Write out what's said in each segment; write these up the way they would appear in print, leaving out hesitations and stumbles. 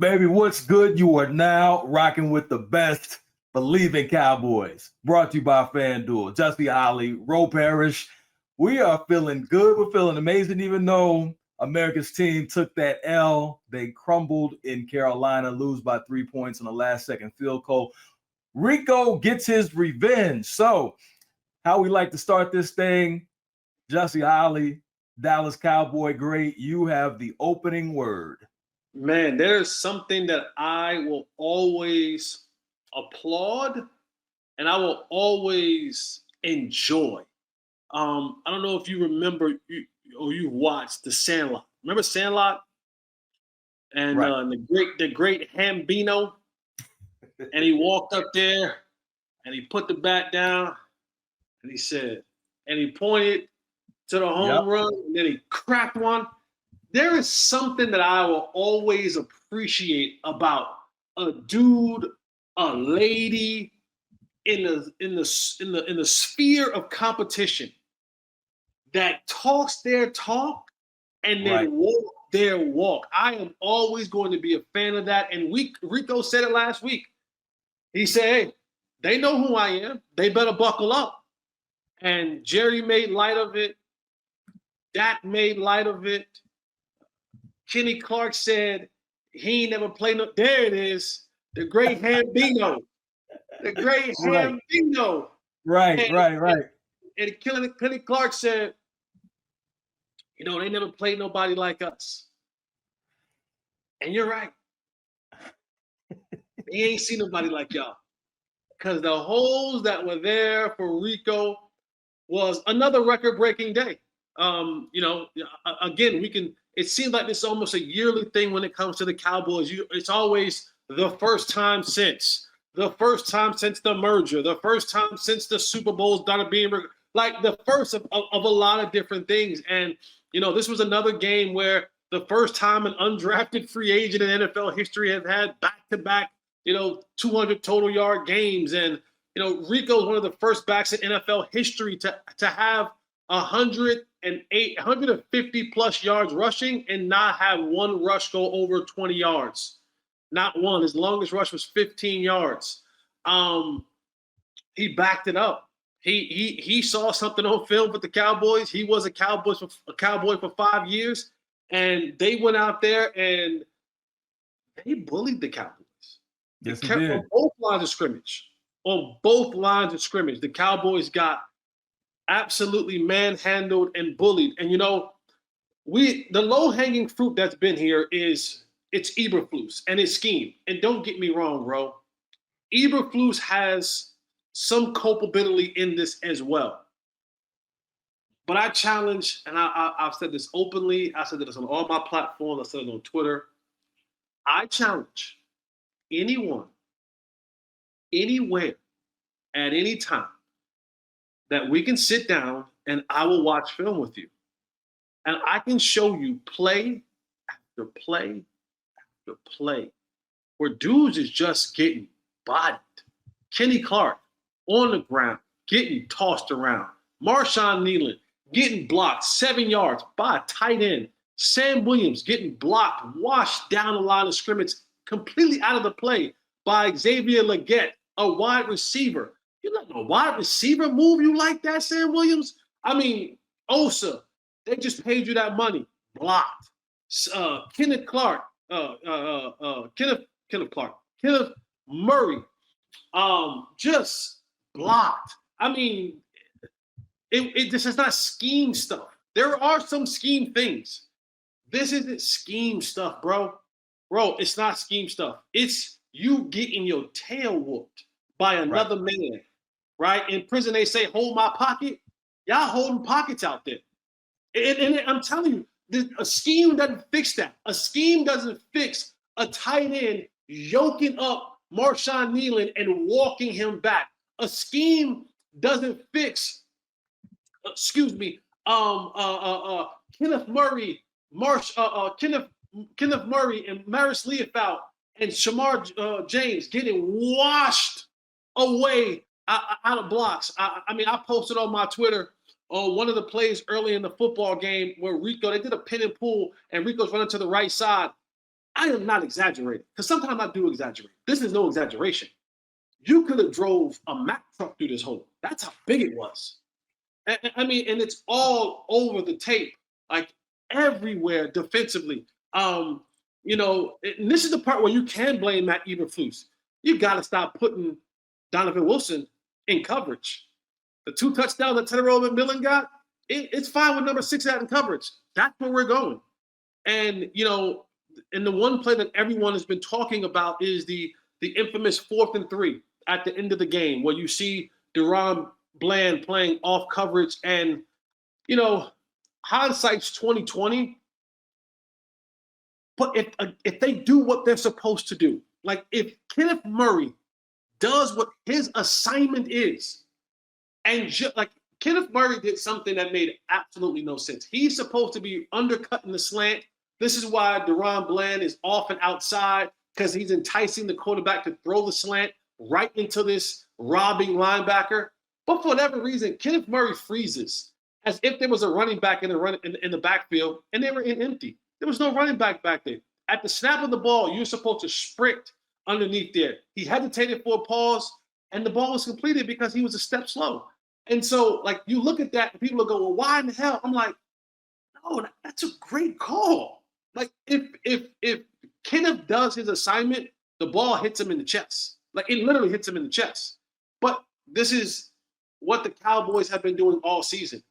Baby, what's good? You are now rocking with the best. Believe in Cowboys. Brought to you by FanDuel. Justy Holly, Roe Parrish. We are feeling good. We're feeling amazing, even though America's team took that L. They crumbled in Carolina, lose by 3 points on the last second field goal. Rico gets his revenge. So, how we like to start this thing, Justy Holly, Dallas Cowboy great. You have the opening word. Man, there's something that I will always applaud and I will always enjoy. I don't know if you remember or you watched The Sandlot. Remember Sandlot? And Right. the great Hambino, and he walked up there and he put the bat down and he said, and he pointed to the home run and then he cracked one. There is something that I will always appreciate about a dude, a lady in the sphere of competition that talks their talk and then walk their walk. I am always going to be a fan of that. And Rico said it last week. He said, "Hey, they know who I am. They better buckle up." And Jerry made light of it. Dak made light of it. Kenny Clark said he ain't never played no. There it is. The great Hambino. The great Hambino. Right. And Kenny Clark said, they never played nobody like us. And you're right. They ain't seen nobody like y'all. Because the holes that were there for Rico was another record-breaking day. Again, it seems like this is almost a yearly thing when it comes to the Cowboys. It's always the first time since the merger, the first time since the Super Bowl's done being like the first of a lot of different things. And, this was another game where the first time an undrafted free agent in NFL history has had back-to-back, 200 total yard games. And, Rico's one of the first backs in NFL history to have 150 plus yards rushing and not have one rush go over 20 yards. Not one. His longest rush was 15 yards. He backed it up. He saw something on film with the Cowboys. He was a Cowboy for 5 years, and they went out there and they bullied the Cowboys. Yes, they did. On both lines of scrimmage. The Cowboys got absolutely manhandled and bullied. And the low-hanging fruit that's been here is it's Eberflus and his scheme. And don't get me wrong, bro. Eberflus has some culpability in this as well. But I challenge, and I've said this openly, I said this on all my platforms, I said it on Twitter. I challenge anyone, anywhere, at any time, that we can sit down and I will watch film with you. And I can show you play after play after play where dudes is just getting bodied. Kenny Clark on the ground, getting tossed around. Marshawn Nealon getting blocked 7 yards by a tight end. Sam Williams getting blocked, washed down the line of scrimmage, completely out of the play by Xavier Legette, a wide receiver. You let a wide receiver move you like that, Sam Williams? I mean, Osa, they just paid you that money. Blocked. Kenneth Murray, just blocked. I mean, this is not scheme stuff. There are some scheme things. This isn't scheme stuff, bro. Bro, it's not scheme stuff. It's you getting your tail whooped by another man. Right? In prison, they say, hold my pocket. Y'all holding pockets out there. And I'm telling you, a scheme doesn't fix that. A scheme doesn't fix a tight end yoking up Marshawn Nealon and walking him back. A scheme doesn't fix, Kenneth Murray, Kenneth Murray and Maris Leofold and Shamar James getting washed away out of blocks. I posted on my Twitter one of the plays early in the football game where Rico, they did a pin and pull, and Rico's running to the right side. I am not exaggerating because sometimes I do exaggerate. This is no exaggeration. You could have drove a Mack truck through this hole. That's how big it was. I mean, and it's all over the tape, like everywhere defensively. And this is the part where you can blame Matt Eberflus. You got to stop putting Donovan Wilson in coverage. The 2 touchdowns that Tedero McMillan got, it's fine with number 6 out in coverage. That's where we're going. And and the one play that everyone has been talking about is the infamous 4th and 3 at the end of the game, where you see DaRon Bland playing off coverage, and hindsight's 2020. But if they do what they're supposed to do, like if Kenneth Murray does what his assignment is, and like Kenneth Murray did something that made absolutely no sense. He's supposed to be undercutting the slant. This is why DaRon Bland is off and outside, because he's enticing the quarterback to throw the slant right into this robbing linebacker. But for whatever reason, Kenneth Murray freezes as if there was a running back in the backfield, and they were in empty. There was no running back there. At the snap of the ball, you're supposed to sprint underneath there. He hesitated for a pause, and the ball was completed because he was a step slow. And so, like, you look at that, and people will go, well, why in the hell? I'm like, no, that's a great call. Like, if Kenneth does his assignment, the ball hits him in the chest. Like, it literally hits him in the chest. But this is what the Cowboys have been doing all season.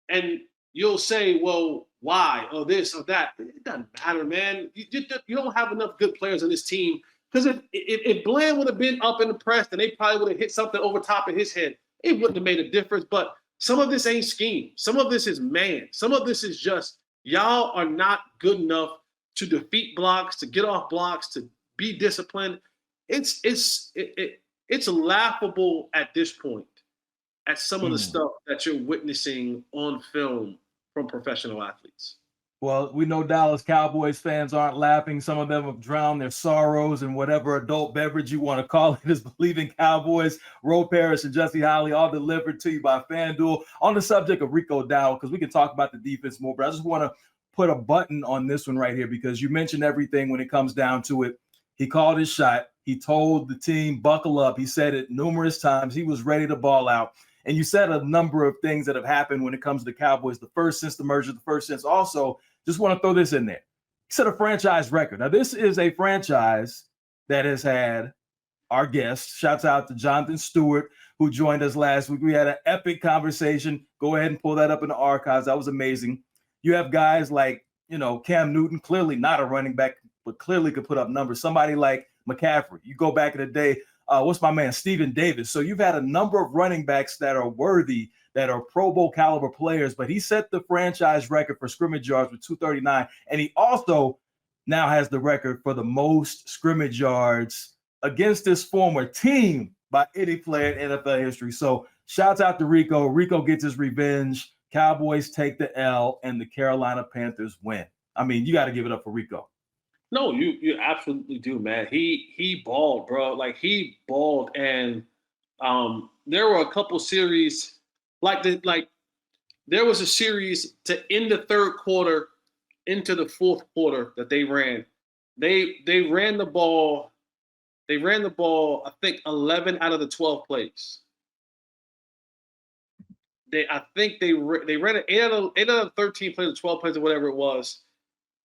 And you'll say, well, why? Or this or that. It doesn't matter, man. You don't have enough good players on this team. Because if Bland would have been up in the press, then they probably would have hit something over top of his head. It wouldn't have made a difference. But some of this ain't scheme. Some of this is man. Some of this is just y'all are not good enough to defeat blocks, to get off blocks, to be disciplined. It's laughable at this point at some of the stuff that you're witnessing on film from professional athletes. Well, we know Dallas Cowboys fans aren't laughing. Some of them have drowned their sorrows in whatever adult beverage you want to call it as believing Cowboys. Ro Parrish and Jesse Holly all delivered to you by FanDuel. On the subject of Rico Dowdle, because we can talk about the defense more, but I just want to put a button on this one right here because you mentioned everything when it comes down to it. He called his shot. He told the team, buckle up. He said it numerous times. He was ready to ball out. And you said a number of things that have happened when it comes to the Cowboys, the first since the merger, the first since also. Just want to throw this in there. He set a franchise record. Now, this is a franchise that has had our guests. Shouts out to Jonathan Stewart, who joined us last week. We had an epic conversation. Go ahead and pull that up in the archives. That was amazing. You have guys like, Cam Newton, clearly not a running back, but clearly could put up numbers. Somebody like McCaffrey. You go back in the day, what's my man, Stephen Davis. So you've had a number of running backs that are worthy, that are Pro Bowl caliber players, but he set the franchise record for scrimmage yards with 239. And he also now has the record for the most scrimmage yards against his former team by any player in NFL history. So shouts out to Rico. Rico gets his revenge. Cowboys take the L and the Carolina Panthers win. I mean, you got to give it up for Rico. No, you absolutely do, man. He balled, bro. Like he balled, and there were a couple series there was a series to end the third quarter into the fourth quarter that they ran. They ran the ball. They ran the ball, I think 11 out of the 12 plays. I think they ran it 8 out of 13 plays or 12 plays or whatever it was.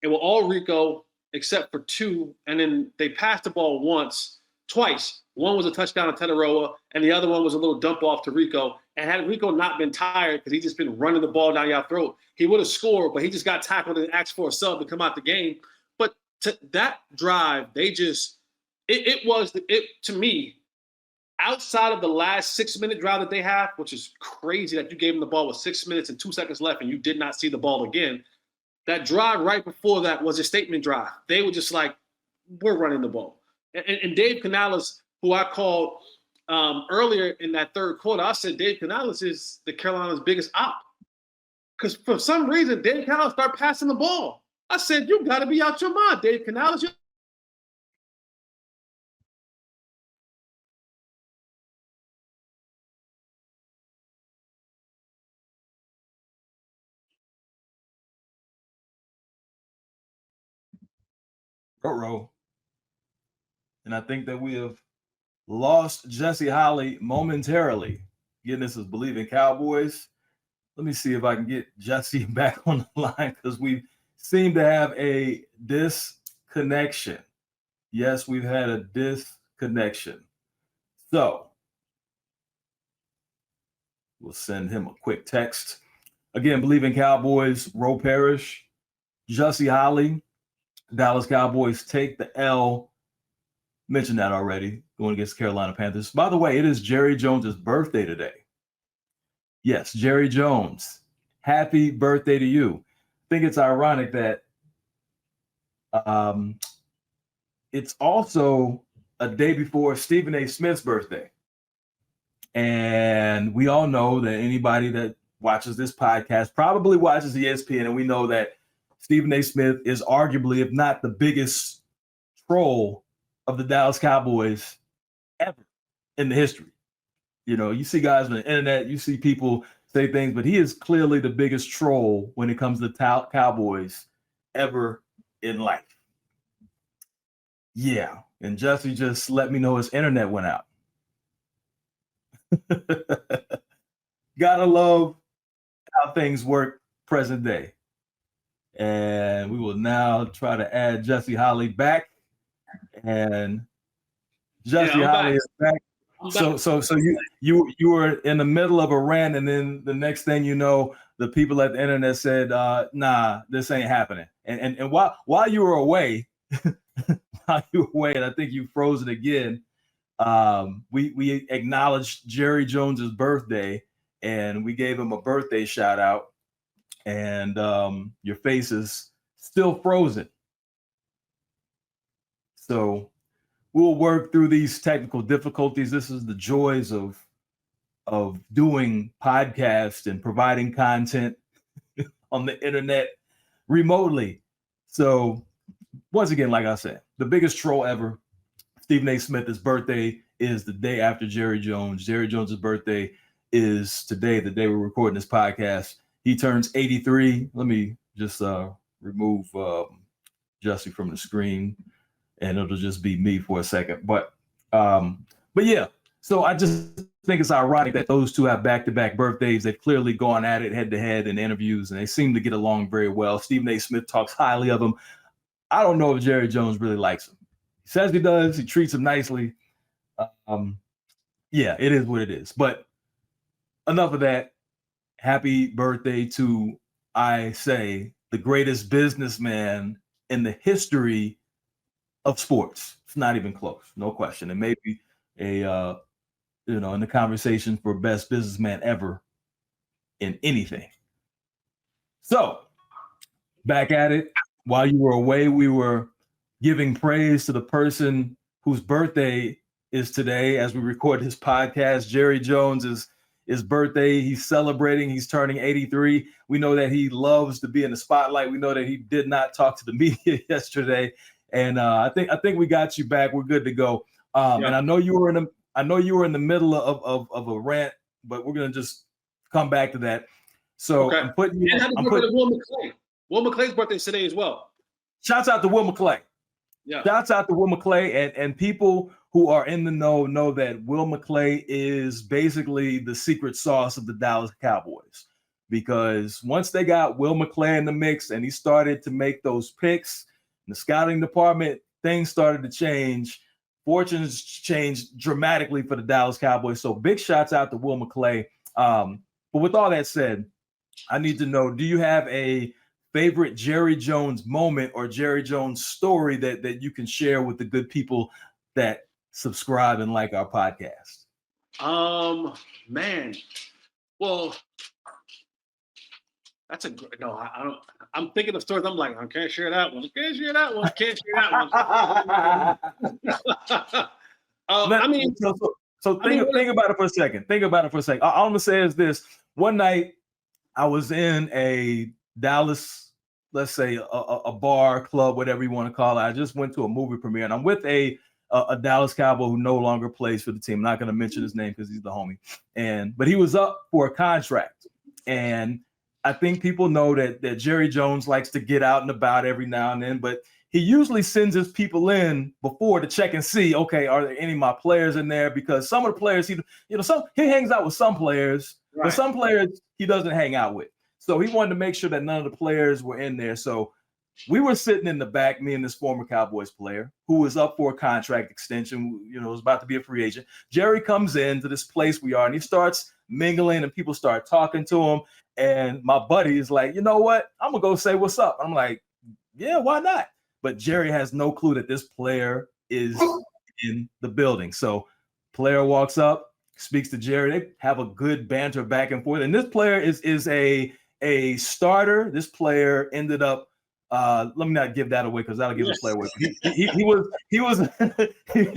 It were all Rico except for 2, and then they passed the ball twice. One was a touchdown to Tedero, and the other one was a little dump off to Rico. And had Rico not been tired, because he just been running the ball down your throat, he would have scored, but he just got tackled and asked for a sub to come out the game. But to that drive, they just to me, outside of the last 6-minute drive that they have, which is crazy that you gave them the ball with 6 minutes and 2 seconds left and you did not see the ball again. That drive right before that was a statement drive. They were just like, we're running the ball. And Dave Canales, who I called earlier in that third quarter, I said Dave Canales is the Carolina's biggest op. Because for some reason, Dave Canales started passing the ball. I said, you got to be out your mind, Dave Canales. Uh-oh. And I think that we have lost Jesse Holly momentarily. Again, this is Believe in Cowboys. Let me see if I can get Jesse back on the line because we seem to have a disconnection. Yes, we've had a disconnection. So we'll send him a quick text. Again, Believe in Cowboys, Roe Parrish, Jesse Holly, Dallas Cowboys take the L. Mentioned that already, going against Carolina Panthers. By the way, it is Jerry Jones's birthday today. Yes, Jerry Jones. Happy birthday to you. I think it's ironic that it's also a day before Stephen A. Smith's birthday. And we all know that anybody that watches this podcast probably watches ESPN, and we know that Stephen A. Smith is arguably, if not the biggest troll of the Dallas Cowboys ever in the history. You know, you see guys on the internet, you see people say things, but he is clearly the biggest troll when it comes to Cowboys ever in life. Yeah, and Jesse just let me know his internet went out. Gotta love how things work present day. And we will now try to add Jesse Holly back. And Jesse Holly is back. So you were in the middle of a rant, and then the next thing you know, the people at the internet said, "Nah, this ain't happening." And while you were away, and I think you froze it again. We acknowledged Jerry Jones's birthday, and we gave him a birthday shout out. And your face is still frozen. So we'll work through these technical difficulties. This is the joys of doing podcasts and providing content on the internet remotely. So once again, like I said, the biggest troll ever. Stephen A. Smith's birthday is the day after Jerry Jones. Jerry Jones's birthday is today, the day we're recording this podcast. He turns 83. Let me just remove Jesse from the screen, and it'll just be me for a second. But yeah, so I just think it's ironic that those two have back-to-back birthdays. They've clearly gone at it head-to-head in interviews, and they seem to get along very well. Stephen A. Smith talks highly of him. I don't know if Jerry Jones really likes him. He says he does. He treats him nicely. Yeah, it is what it is. But enough of that. Happy birthday to, I say, the greatest businessman in the history of sports. It's not even close, no question. And maybe in the conversation for best businessman ever in anything. So, back at it. While you were away, we were giving praise to the person whose birthday is today as we record this podcast. Jerry Jones is his birthday. He's celebrating. He's turning 83. We know that he loves to be in the spotlight. We know that he did not talk to the media yesterday. And I think we got you back. We're good to go. And I know you were in the middle of a rant, but we're gonna just come back to that. So okay. I'm putting Will McClay. Will McClay's birthday is today as well. Shouts out to Will McClay. Yeah. Shouts out to Will McClay, and people who are in the know that Will McClay is basically the secret sauce of the Dallas Cowboys. Because once they got Will McClay in the mix and he started to make those picks in the scouting department, things started to change. Fortunes changed dramatically for the Dallas Cowboys. So big shouts out to Will McClay. But with all that said, I need to know, do you have a favorite Jerry Jones moment or Jerry Jones story that you can share with the good people that subscribe and like our podcast? Man, well, that's a great. No, I don't. I'm thinking of stories. I'm like, I can't share that one. Can't share that one. Can't share that one. Think about it for a second. All I'm gonna say is this: one night, I was in a Dallas, let's say a bar, club, whatever you want to call it. I just went to a movie premiere, and I'm with a Dallas Cowboy who no longer plays for the team. I'm not going to mention his name because he's the homie. But he was up for a contract, and I think people know that Jerry Jones likes to get out and about every now and then, but he usually sends his people in before to check and see, okay, are there any of my players in there? Because some of the players, he hangs out with some players, but some players he doesn't hang out with. So he wanted to make sure that none of the players were in there. So we were sitting in the back, me and this former Cowboys player who was up for a contract extension, was about to be a free agent. Jerry comes into this place we are, and he starts mingling, and people start talking to him. And my buddy is like, you know what? I'm going to go say what's up. I'm like, yeah, why not? But Jerry has no clue that this player is in the building. So player walks up, speaks to Jerry. They have a good banter back and forth. And this player is a starter. This player ended up, let me not give that away because that'll give the player away. He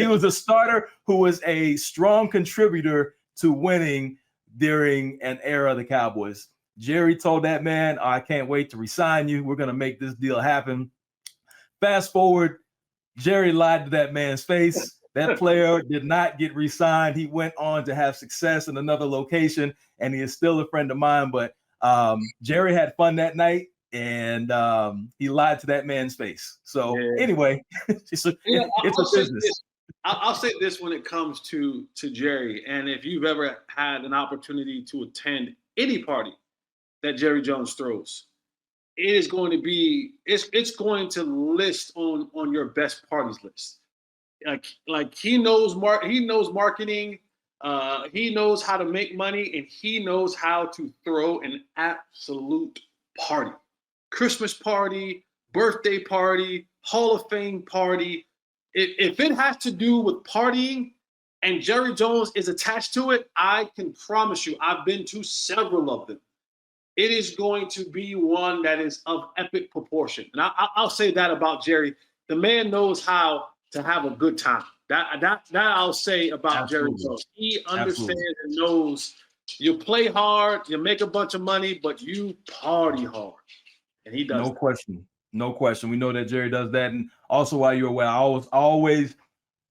was a starter who was a strong contributor to winning during an era of the Cowboys. Jerry told that man, I can't wait to resign you. We're going to make this deal happen. Fast forward, Jerry lied to that man's face. That player did not get re-signed. He went on to have success in another location, and he is still a friend of mine. But Jerry had fun that night, and he lied to that man's face. So anyway, it's a business. I'll say this when it comes to Jerry, and if you've ever had an opportunity to attend any party that Jerry Jones throws, it is going to be it's going to list on your best parties list. Like he knows marketing, he knows how to make money, and he knows how to throw an absolute party. Christmas party, birthday party, Hall of Fame party. If it has to do with partying and Jerry Jones is attached to it, I can promise you, I've been to several of them. It is going to be one that is of epic proportion. And I'll say that about Jerry. The man knows how to have a good time. That I'll say about Jerry Jones. He understands and knows you play hard, you make a bunch of money, but you party hard. And he does. No question. We know that Jerry does that. And also, while you're away,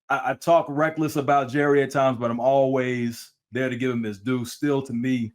I talk reckless about Jerry at times, but I'm always there to give him his due. Still, to me,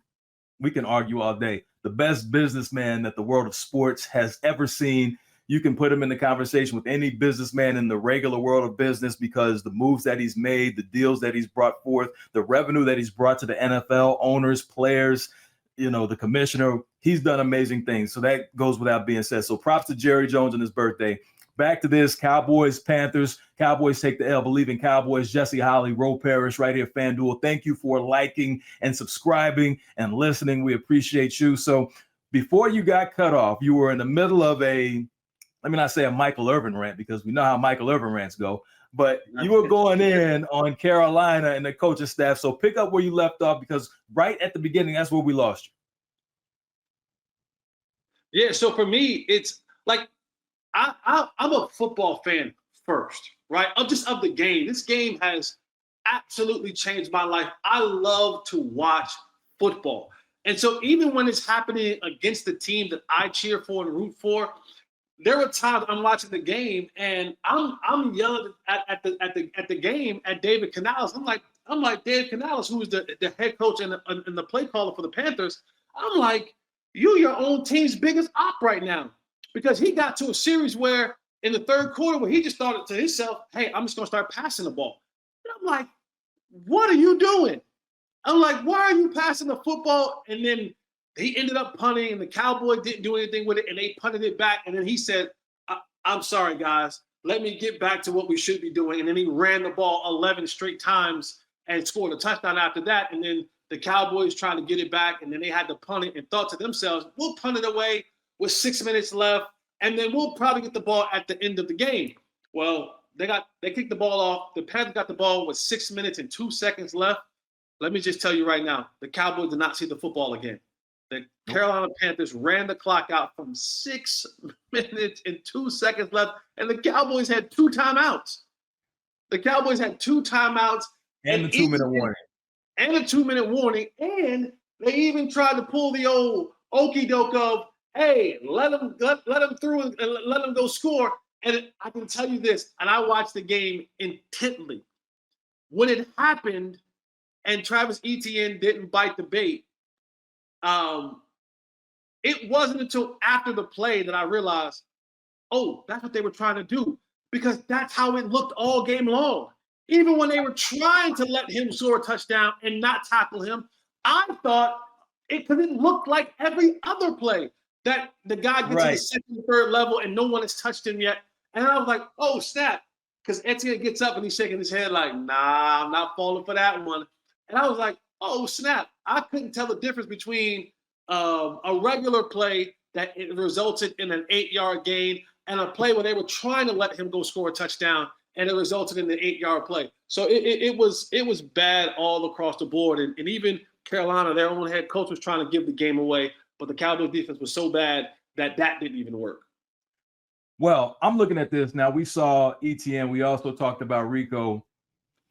we can argue all day. The best businessman that the world of sports has ever seen. You can put him in the conversation with any businessman in the regular world of business because the moves that he's made, the deals that he's brought forth, the revenue that he's brought to the NFL, owners, players, the commissioner, he's done amazing things. So that goes without being said. So props to Jerry Jones on his birthday. Back to this, Cowboys, Panthers. Cowboys take the L, believe in Cowboys. Jesse Holly, Roe Parrish, right here, FanDuel. Thank you for liking and subscribing and listening. We appreciate you. So before you got cut off, you were in the middle of let me not say a Michael Irvin rant because we know how Michael Irvin rants go, but you were going in on Carolina and the coaching staff. So pick up where you left off because right at the beginning, that's where we lost you. Yeah, so for me, it's like I'm a football fan first, right? Of the game. This game has absolutely changed my life. I love to watch football. And so even when it's happening against the team that I cheer for and root for, there were times I'm watching the game and I'm yelling at the game at David Canales. I'm like David Canales, who is the head coach and the play caller for the Panthers. I'm like, you're your own team's biggest op right now. Because he got to a series where in the third quarter where he just thought to himself, hey, I'm just going to start passing the ball. And I'm like, what are you doing? I'm like, why are you passing the football? And then he ended up punting and the Cowboys didn't do anything with it and they punted it back. And then he said, I'm sorry, guys. Let me get back to what we should be doing. And then he ran the ball 11 straight times and scored a touchdown after that. And then the Cowboys tried to get it back and then they had to punt it and thought to themselves, we'll punt it away with 6 minutes left, and then we'll probably get the ball at the end of the game. Well, they kicked the ball off. The Panthers got the ball with 6 minutes and 2 seconds left. Let me just tell you right now, the Cowboys did not see the football again. The Carolina Panthers ran the clock out from 6 minutes and 2 seconds left, and the Cowboys had 2 timeouts. The Cowboys had 2 timeouts. And a 2-minute warning. And a 2-minute warning, and they even tried to pull the old okey doke of, hey, let them through and let them go score. And I can tell you this, and I watched the game intently. When it happened and Travis Etienne didn't bite the bait, it wasn't until after the play that I realized, oh, that's what they were trying to do, because that's how it looked all game long. Even when they were trying to let him score a touchdown and not tackle him, I thought because it looked like every other play that the guy gets to the second and third level and no one has touched him yet. And I was like, oh, snap. Because Etienne gets up and he's shaking his head like, nah, I'm not falling for that one. And I was like, oh, snap. I couldn't tell the difference between a regular play that it resulted in an 8-yard gain and a play where they were trying to let him go score a touchdown and it resulted in the 8-yard play. So it was bad all across the board. And even Carolina, their own head coach was trying to give the game away, but the Cowboys defense was so bad that didn't even work. Well, I'm looking at this now. We saw ETN. We also talked about Rico.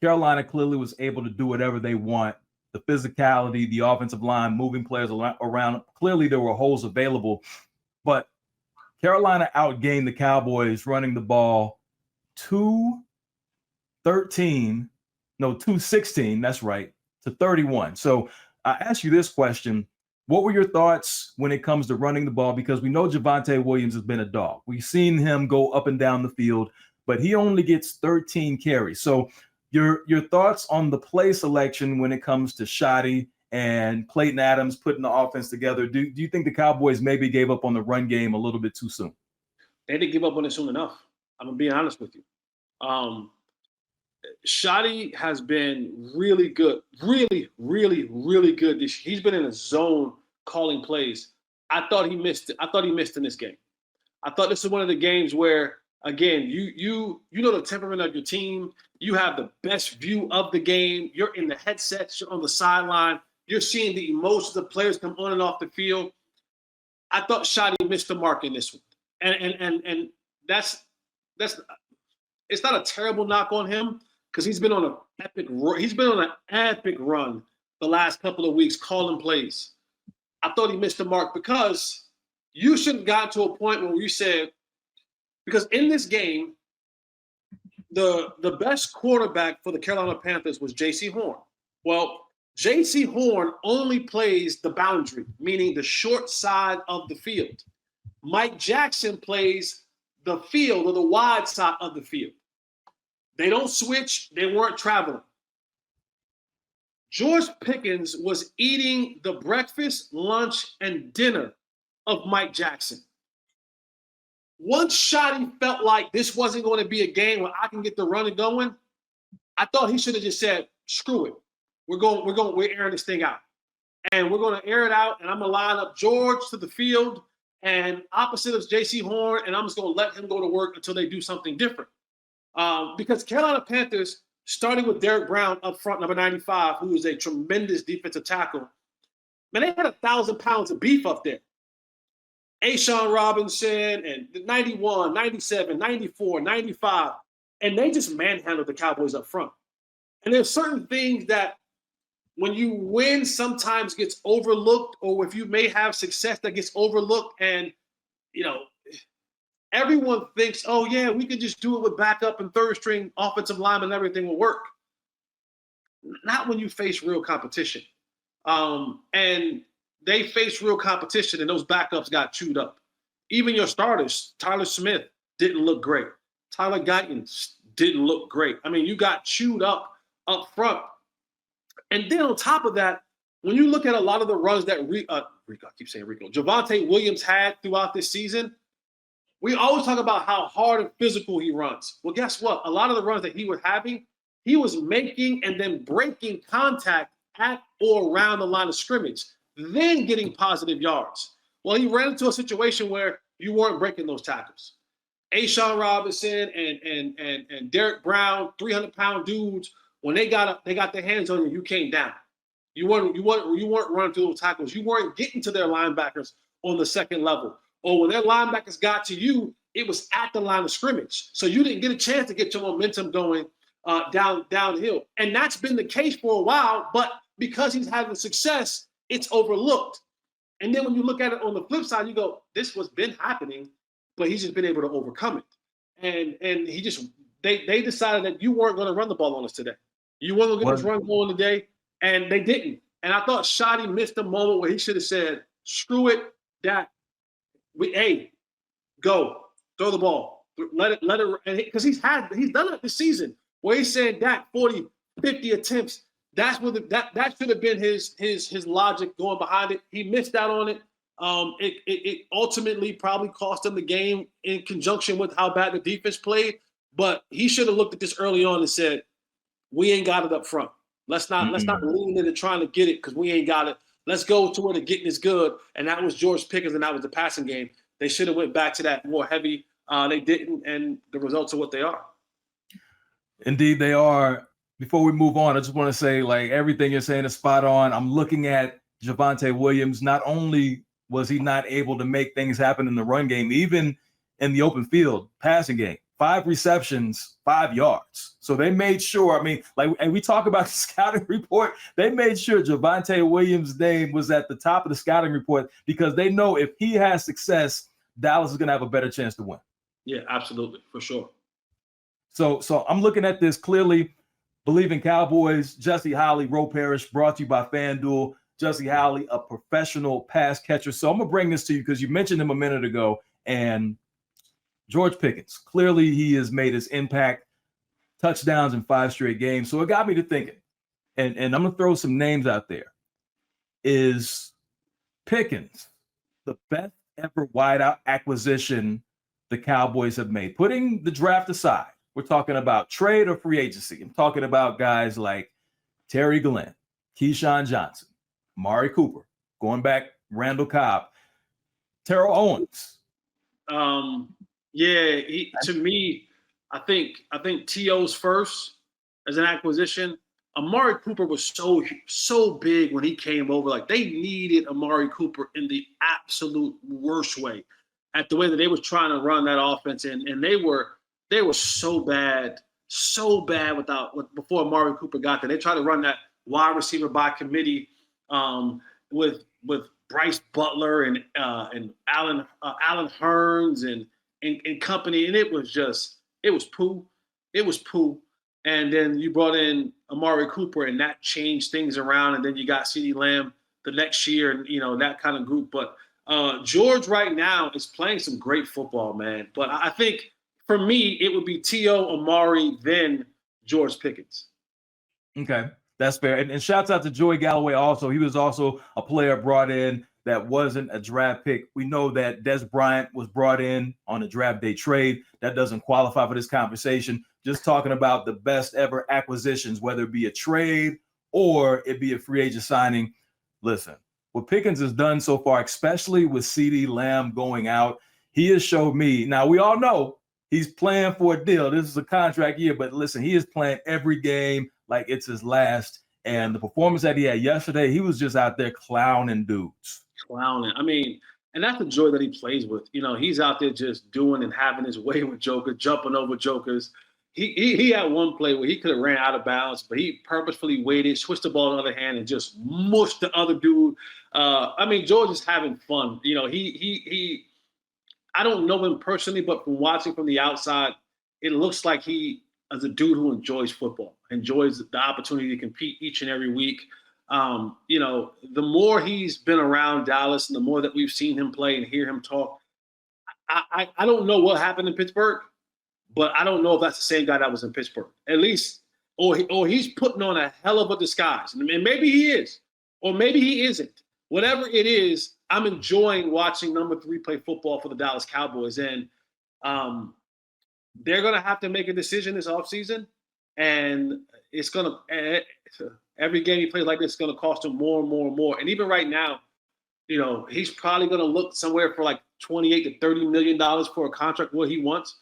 Carolina clearly was able to do whatever they want. The physicality, the offensive line, moving players around. Clearly, there were holes available. But Carolina outgained the Cowboys running the ball 216, that's right, to 31. So I ask you this question. What were your thoughts when it comes to running the ball? Because we know Javonte Williams has been a dog. We've seen him go up and down the field, but he only gets 13 carries. So your thoughts on the play selection when it comes to Shoddy and Clayton Adams putting the offense together. Do you think the Cowboys maybe gave up on the run game a little bit too soon? They didn't give up on it soon enough. I'm going to be honest with you. Shoddy has been really good, really, really, really good. He's been in a zone calling plays. I thought he missed in this game. I thought this is one of the games where, again, you know the temperament of your team. You have the best view of the game. You're in the headsets. You're on the sideline. You're seeing the emotions of players come on and off the field. I thought Shoddy missed the mark in this one, and that's it's not a terrible knock on him because he's been on an epic run the last couple of weeks calling plays. I thought he missed the mark because you should have gotten to a point where you said, because in this game, the best quarterback for the Carolina Panthers was J.C. Horn. Well, J.C. Horn only plays the boundary, meaning the short side of the field. Mike Jackson plays the field or the wide side of the field. They don't switch. They weren't traveling. George Pickens was eating the breakfast, lunch, and dinner of Mike Jackson. Once Shoddy felt like this wasn't going to be a game where I can get the running going, I thought he should have just said, screw it. We're airing this thing out. And we're going to air it out, and I'm going to line up George to the field and opposite of J.C. Horn, and I'm just going to let him go to work until they do something different. Because Carolina Panthers, starting with Derek Brown up front, number 95, who is a tremendous defensive tackle, man, they had 1,000 pounds of beef up there. Ashawn Robinson and 91, 97, 94, 95, and they just manhandled the Cowboys up front. And there's certain things that when you win sometimes gets overlooked, or if you may have success that gets overlooked, and everyone thinks, oh yeah, we can just do it with backup and third string offensive linemen and everything will work. Not when you face real competition. And they faced real competition and those backups got chewed up. Even your starters, Tyler Smith didn't look great. Tyler Guyton didn't look great. I mean, you got chewed up front. And then on top of that, when you look at a lot of the runs that Javonte Williams had throughout this season, we always talk about how hard and physical he runs. Well, guess what? A lot of the runs that he was having, he was making and then breaking contact at or around the line of scrimmage, then getting positive yards. Well, he ran into a situation where you weren't breaking those tackles. Ashawn Robinson and Derek Brown, 300-pound dudes, when they got their hands on you, you came down. You weren't running through those tackles. You weren't getting to their linebackers on the second level. Or when their linebackers got to you, it was at the line of scrimmage. So you didn't get a chance to get your momentum going downhill. And that's been the case for a while, but because he's having success, it's overlooked. And then when you look at it on the flip side, you go, this was been happening, but he's just been able to overcome it. And they decided that you weren't going to run the ball on us today. You weren't going to get this run going today, and they didn't. And I thought Shoddy missed a moment where he should have said, screw it, go, throw the ball, let it, because he's done it this season. Where he said that 40, 50 attempts. That's what that should have been his logic going behind it. He missed out on it. It ultimately probably cost him the game in conjunction with how bad the defense played. But he should have looked at this early on and said, "We ain't got it up front. Let's not lean into trying to get it because we ain't got it. Let's go to where the getting is good." And that was George Pickens, and that was the passing game. They should have went back to that more heavy. They didn't, and the results are what they are. Indeed, they are. Before we move on, I just want to say, like, everything you're saying is spot on. I'm looking at Javonte Williams. Not only was he not able to make things happen in the run game, even in the open field passing game, 5 receptions, 5 yards. So they made sure, and we talk about the scouting report, they made sure Javonte Williams' name was at the top of the scouting report because they know if he has success, Dallas is going to have a better chance to win. Yeah, absolutely, for sure. So I'm looking at this clearly. Believe in Cowboys, Jesse Holley, Roe Parrish, brought to you by FanDuel. Jesse Holley, a professional pass catcher. So I'm going to bring this to you because you mentioned him a minute ago. And George Pickens, clearly he has made his impact, touchdowns in 5 straight games. So it got me to thinking, and I'm going to throw some names out there. Is Pickens the best ever wideout acquisition the Cowboys have made? Putting the draft aside, we're talking about trade or free agency. I'm talking about guys like Terry Glenn, Keyshawn Johnson, Amari Cooper, going back, Randall Cobb, Terrell Owens. To me, I think T.O.'s first as an acquisition. Amari Cooper was so big when he came over. Like, they needed Amari Cooper in the absolute worst way, at the way that they was trying to run that offense, and they were so bad before Amari Cooper got there. They tried to run that wide receiver by committee with Bryce Butler and Alan Hearns and company, and it was poo. And then you brought in Amari Cooper, and that changed things around. And then you got CeeDee Lamb the next year, and that kind of group. But George right now is playing some great football, man. But I think for me, it would be T.O., Amari, then George Pickens. Okay, that's fair. And shouts out to Joey Galloway also. He was also a player brought in that wasn't a draft pick. We know that Des Bryant was brought in on a draft day trade. That doesn't qualify for this conversation. Just talking about the best ever acquisitions, whether it be a trade or it be a free agent signing. Listen, what Pickens has done so far, especially with CeeDee Lamb going out, he has showed me. Now, we all know he's playing for a deal. This is a contract year, but listen, he is playing every game like it's his last. And the performance that he had yesterday, he was just out there clowning dudes. And that's the joy that he plays with. He's out there just doing and having his way with jokers, jumping over jokers. He had one play where he could have ran out of bounds, but he purposefully waited, switched the ball to the other hand, and just mushed the other dude. George is having fun. I don't know him personally, but from watching from the outside, it looks like he is a dude who enjoys football, enjoys the opportunity to compete each and every week. The more he's been around Dallas and the more that we've seen him play and hear him talk, I don't know what happened in Pittsburgh, but I don't know if that's the same guy that was in Pittsburgh. At least, or he's putting on a hell of a disguise. And maybe he is, or maybe he isn't. Whatever it is, I'm enjoying watching number 3 play football for the Dallas Cowboys. And they're going to have to make a decision this offseason. And it's going to every game he plays like this is going to cost him more and more and more. And even right now, he's probably going to look somewhere for like $28 to $30 million for a contract, what he wants.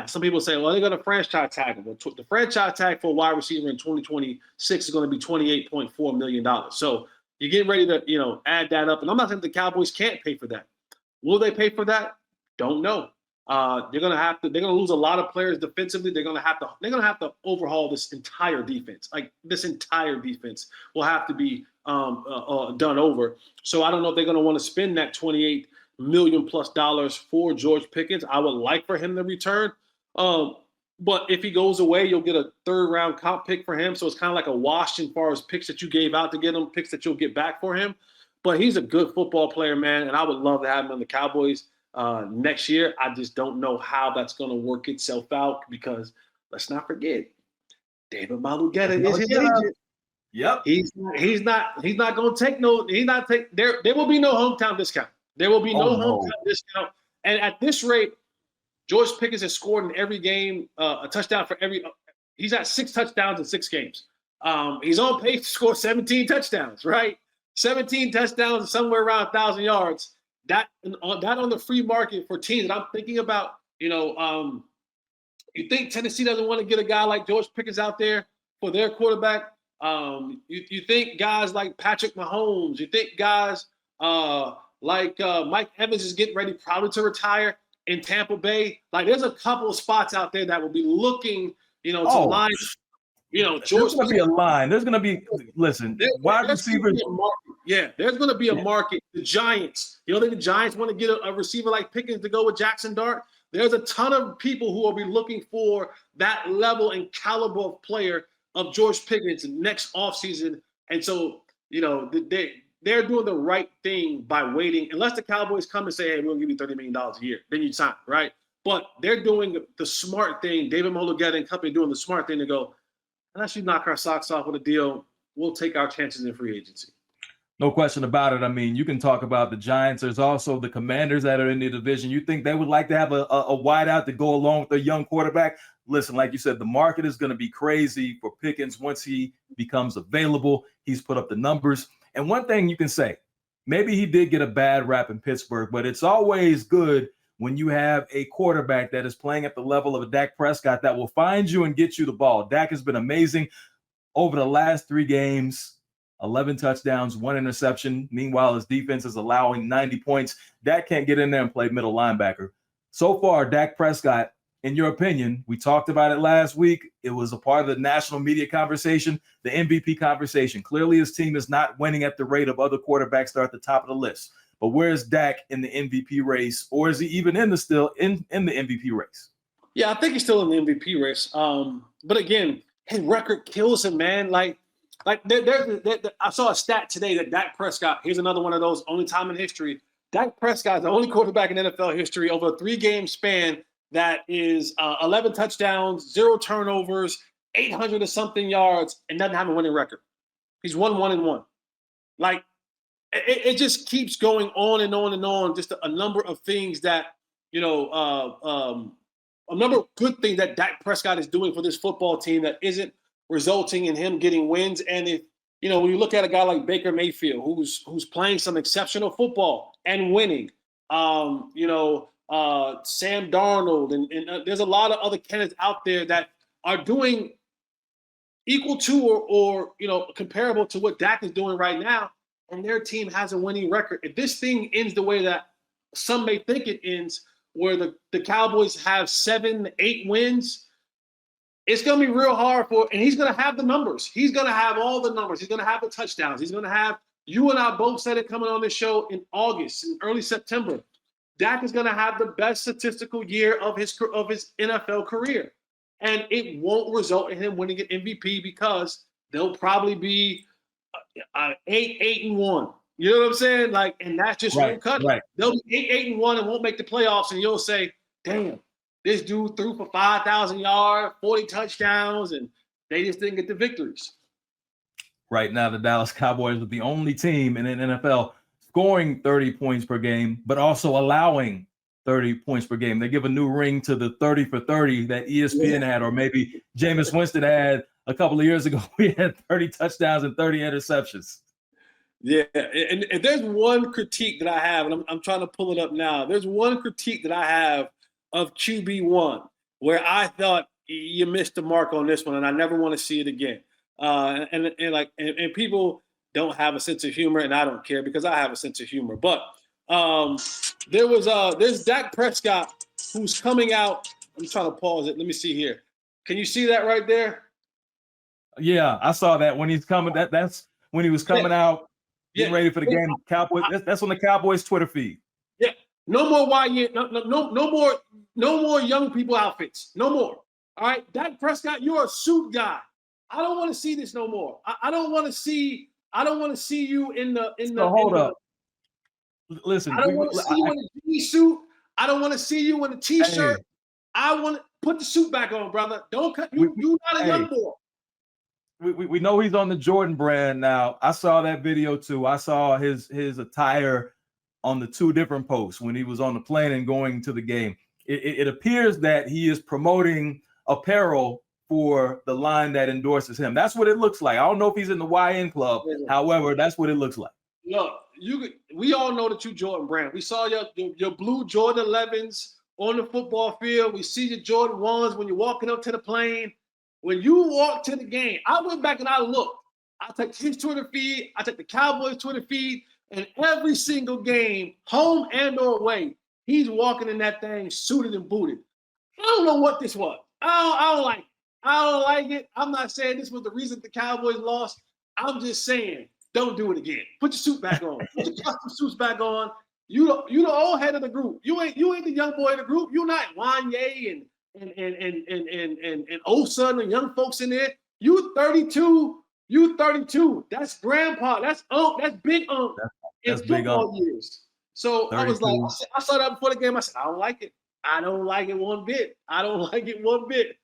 Some people say, well, they're going to franchise tag him. Well, the franchise tag for a wide receiver in 2026 is going to be $28.4 million. So you're getting ready to, add that up. And I'm not saying the Cowboys can't pay for that. Will they pay for that? Don't know. They're going to lose a lot of players defensively. They're going to have to overhaul this entire defense. Like, this entire defense will have to be done over. So I don't know if they're going to want to spend that $28 million plus for George Pickens. I would like for him to return. But if he goes away, you'll get a 3rd round comp pick for him. So it's kind of like a wash as far as picks that you gave out to get him, picks that you'll get back for him. But he's a good football player, man, and I would love to have him on the Cowboys. next year. I just don't know how that's going to work itself out because let's not forget, David Malugetta is his agent. Yep. He's not going to take no. There will be no hometown discount. There will be no hometown discount. And at this rate, George Pickens has scored in every game, a touchdown for every. He's got 6 touchdowns in 6 games. He's on pace to score 17 touchdowns, right? 17 touchdowns, somewhere around 1,000 yards. That on the free market for teams that I'm thinking about. You think Tennessee doesn't want to get a guy like George Pickens out there for their quarterback? You think guys like Patrick Mahomes? You think guys like Mike Evans is getting ready probably to retire in Tampa Bay? Like, there's a couple of spots out there that will be looking, to line. George. There's going to be a line. There's going to be wide receivers. Yeah, there's going to be a market. The Giants. You don't think the Giants want to get a receiver like Pickens to go with Jackson Dart? There's a ton of people who will be looking for that level and caliber of player of George Pickens next offseason. And so, they're doing the right thing by waiting. Unless the Cowboys come and say, hey, we'll give you $30 million a year. Then you sign, right? But they're doing the smart thing. David Malugetta and company doing the smart thing to go, unless you knock our socks off with a deal, we'll take our chances in free agency. No question about it. I mean, you can talk about the Giants. There's also the Commanders that are in the division. You think they would like to have a wideout to go along with their young quarterback? Listen, like you said, the market is going to be crazy for Pickens once he becomes available. He's put up the numbers. And one thing you can say, maybe he did get a bad rap in Pittsburgh, but it's always good when you have a quarterback that is playing at the level of a Dak Prescott that will find you and get you the ball. Dak has been amazing over the last 3 games. 11 touchdowns, 1 interception. Meanwhile, his defense is allowing 90 points. Dak can't get in there and play middle linebacker. So far, Dak Prescott, in your opinion, we talked about it last week. It was a part of the national media conversation, the MVP conversation. Clearly, his team is not winning at the rate of other quarterbacks that are at the top of the list. But where's Dak in the MVP race? Or is he even in the MVP race? Yeah, I think he's still in the MVP race. But again, his record kills him, man. I saw a stat today that Dak Prescott, here's another one of those, only time in history. Dak Prescott is the only quarterback in NFL history over a 3-game span that is 11 touchdowns, 0 turnovers, 800 or something yards, and doesn't have a winning record. He's 1-1-1. Like, it just keeps going on and on and on. Just a number of things that, a number of good things that Dak Prescott is doing for this football team that isn't resulting in him getting wins. And if when you look at a guy like Baker Mayfield, who's playing some exceptional football and winning, Sam Darnold, and there's a lot of other candidates out there that are doing equal to or comparable to what Dak is doing right now, and their team has a winning record. If this thing ends the way that some may think it ends, where the Cowboys have 7-8 wins, it's going to be real hard and he's going to have the numbers. He's going to have all the numbers. He's going to have the touchdowns. He's going to have, you and I both said it coming on this show in August, in early September. Dak is going to have the best statistical year of his NFL career. And it won't result in him winning an MVP because they'll probably be 8-1. You know what I'm saying? And that's just won't cut it. They'll be 8-1 and won't make the playoffs, and you'll say, damn, this dude threw for 5,000 yards, 40 touchdowns, and they just didn't get the victories. Right now, the Dallas Cowboys are the only team in the NFL scoring 30 points per game, but also allowing 30 points per game. They give a new ring to the 30 for 30 that ESPN had, or maybe Jameis Winston had a couple of years ago. We had 30 touchdowns and 30 interceptions. Yeah, and there's one critique that I have, and I'm trying to pull it up now. There's one critique that I have of QB1 where I thought you missed the mark on this one, and I never want to see it again. And people don't have a sense of humor, and I don't care because I have a sense of humor. But there's Dak Prescott who's coming out. I'm trying to pause it. Let me see here. Can you see that right there? Yeah, I saw that when he's coming. That's when he was coming out, getting ready for the game. Cowboys. That's on the Cowboys Twitter feed. Yeah. No more no more young people outfits. No more. All right, Dak Prescott, you're a suit guy. I don't want to see this no more. I don't want to see you in the. Hold up. Listen, I don't want to see you in a G suit. I don't want to see you in a t-shirt. Hey. I want to put the suit back on, brother. Don't cut you. You not a young boy. We know he's on the Jordan brand now. I saw that video too. I saw his attire on the 2 different posts when he was on the plane and going to the game. It appears that he is promoting apparel for the line that endorses him. That's what it looks like. I don't know if he's in the YN club. However, that's what it looks like. Look, we all know that you Jordan brand. We saw your blue Jordan 11s on the football field. We see your Jordan 1s when you're walking up to the plane. When you walk to the game, I went back and I looked. I took his Twitter feed. I took the Cowboys Twitter feed. And every single game, home and or away, he's walking in that thing suited and booted. I don't know what this was. I don't like it. I'm not saying this was the reason the Cowboys lost. I'm just saying, don't do it again. Put your suit back on. Put your custom suits back on. You the old head of the group. You ain't the young boy of the group. You're not Wanye and Osa and the young folks in there. You 32. You 32. That's grandpa. That's big That's in big football years. So 32. I was like, I saw that before the game. I said, I don't like it. I don't like it one bit. I don't like it one bit.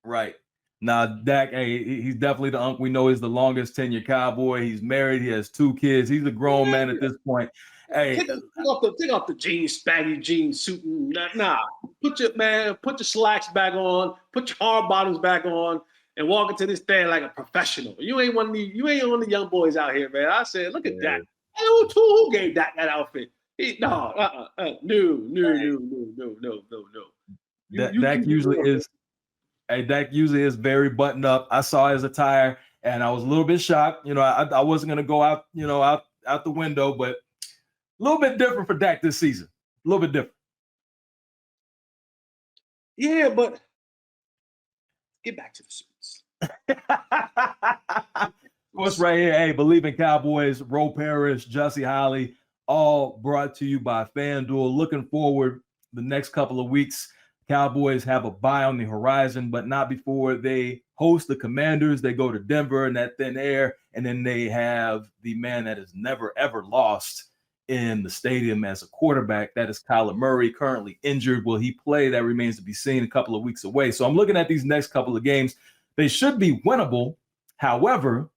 Right. Now, Dak, hey, he's definitely the unk. We know he's the longest tenured Cowboy. He's married. He has 2 kids. He's a grown man at this point. Hey, take off the jeans, baggy jeans, suit. Nah. Put your slacks back on. Put your hard bottoms back on, and walk into this thing like a professional. You ain't one of the young boys out here, man. I said, look at that. Who gave that outfit? No. Dak usually is very buttoned up. I saw his attire and I was a little bit shocked. I wasn't gonna go out, out the window, but a little bit different for Dak this season. A little bit different. Yeah, but get back to the suits. What's right here? Hey, Believe in Cowboys, Ro Parrish, Jussie Holly, all brought to you by FanDuel. Looking forward the next couple of weeks. Cowboys have a bye on the horizon, but not before they host the Commanders. They go to Denver in that thin air, and then they have the man that has never, ever lost in the stadium as a quarterback. That is Kyler Murray, currently injured. Will he play? That remains to be seen, a couple of weeks away. So I'm looking at these next couple of games. They should be winnable. However,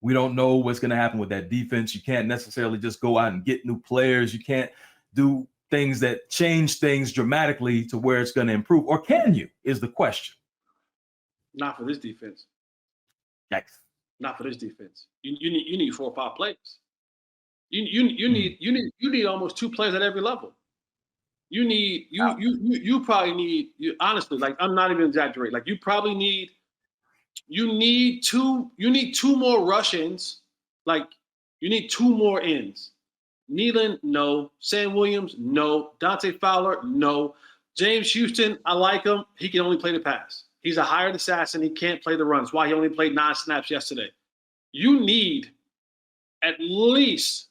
we don't know what's going to happen with that defense. You can't necessarily just go out and get new players. You can't do things that change things dramatically to where it's going to improve. Or can you, is the question. Not for this defense. Yikes. Not for this defense. You need 4 or 5 players. You need almost 2 players at every level. You probably need, honestly, like, I'm not even exaggerating. Like, you need 2 more Russians. Like, you need 2 more ends. Nealon, no. Sam Williams, no. Dante Fowler, no. James Houston, I like him. He can only play the pass. He's a hired assassin. He can't play the run. That's why he only played 9 snaps yesterday. You need at least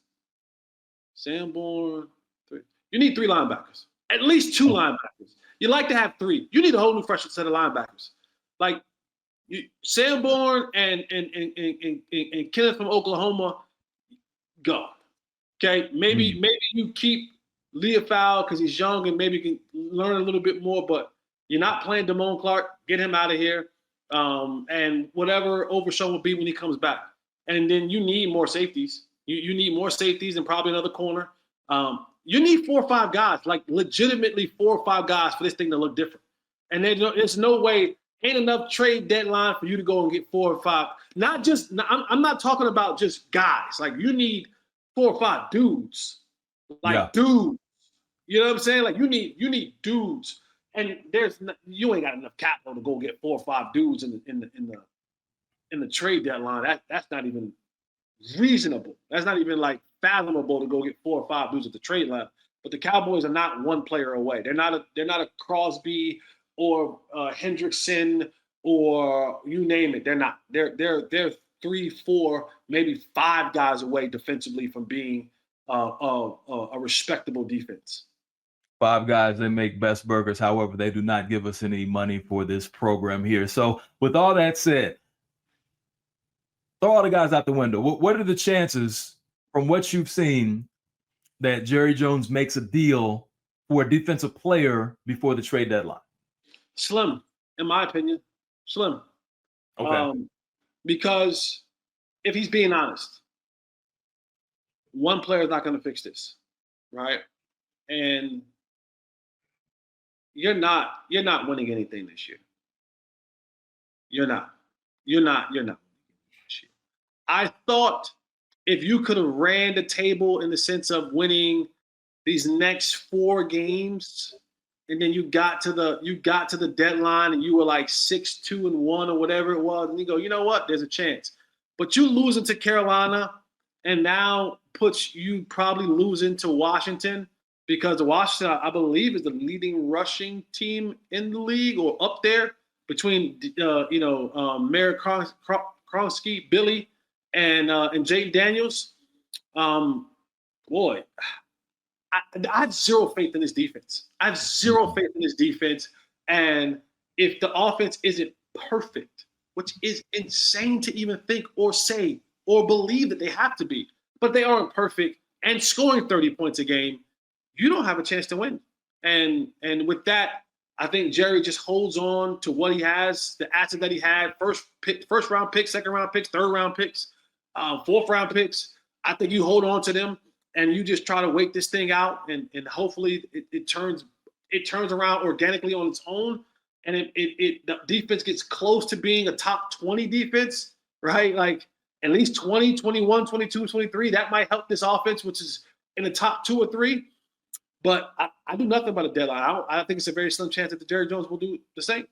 Sanborn. 3. You need 3 linebackers. At least 2 linebackers. You like to have 3. You need a whole new fresh set of linebackers. Like, Sanborn and Kenneth from Oklahoma, go. Okay, maybe you keep Leofow because he's young and maybe can learn a little bit more, but you're not playing Damone Clark. Get him out of here. And whatever Overshown will be when he comes back. And then you need more safeties. You need more safeties and probably another corner. You need 4 or 5 guys, like legitimately 4 or 5 guys for this thing to look different. And there's no way, ain't enough trade deadline for you to go and get 4 or 5. I'm not talking about just guys. Like, you need 4 or 5 dudes. Dudes. You know what I'm saying? Like, you need dudes. And you ain't got enough capital to go get 4 or 5 dudes in the trade deadline. That's not even reasonable. That's not even like fathomable to go get 4 or 5 dudes at the trade line. But the Cowboys are not 1 player away. They're not a Crosby or Hendrickson or you name it. They're not. They're 3, 4, maybe 5 guys away defensively from being a respectable defense. 5 guys that make best burgers. However, they do not give us any money for this program here. So with all that said, throw all the guys out the window. What are the chances from what you've seen that Jerry Jones makes a deal for a defensive player before the trade deadline? Slim, in my opinion, slim. Okay. Because if he's being honest, one player is not going to fix this, right? And you're not winning anything this year. You're not winning this year. I thought if you could have ran the table in the sense of winning these next 4 games, and then you got to the deadline and you were like 6-2-1 or whatever it was, and you go, you know what? There's a chance. But you losing to Carolina and now puts you probably losing to Washington, because Washington, I believe, is the leading rushing team in the league or up there between Merrick Kronsky, Billy, and Jaden Daniels. Boy, I have zero faith in this defense. I have zero faith in this defense. And if the offense isn't perfect, which is insane to even think or say or believe that they have to be, but they aren't perfect and scoring 30 points a game, you don't have a chance to win. And with that, I think Jerry just holds on to what he has, the asset that he had, first round picks, second round picks, third round picks, fourth round picks. I think you hold on to them and you just try to wait this thing out, and hopefully it turns around organically on its own, and the defense gets close to being a top 20 defense, right? Like at least 20, 21, 22, 23. That might help this offense, which is in the top 2 or 3. But I do nothing about a deadline. I think it's a very slim chance that the Jerry Jones will do the same.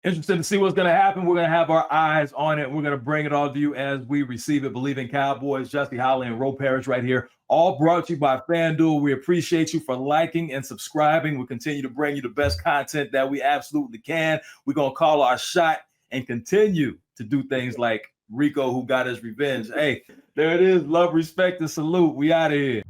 Interested to see what's going to happen. We're going to have our eyes on it. We're going to bring it all to you as we receive it. Believe in Cowboys, Jesse Holly and Ro Parrish right here. All brought to you by FanDuel. We appreciate you for liking and subscribing. We'll continue to bring you the best content that we absolutely can. We're going to call our shot and continue to do things like Rico, who got his revenge. Hey, there it is. Love, respect, and salute. We out of here.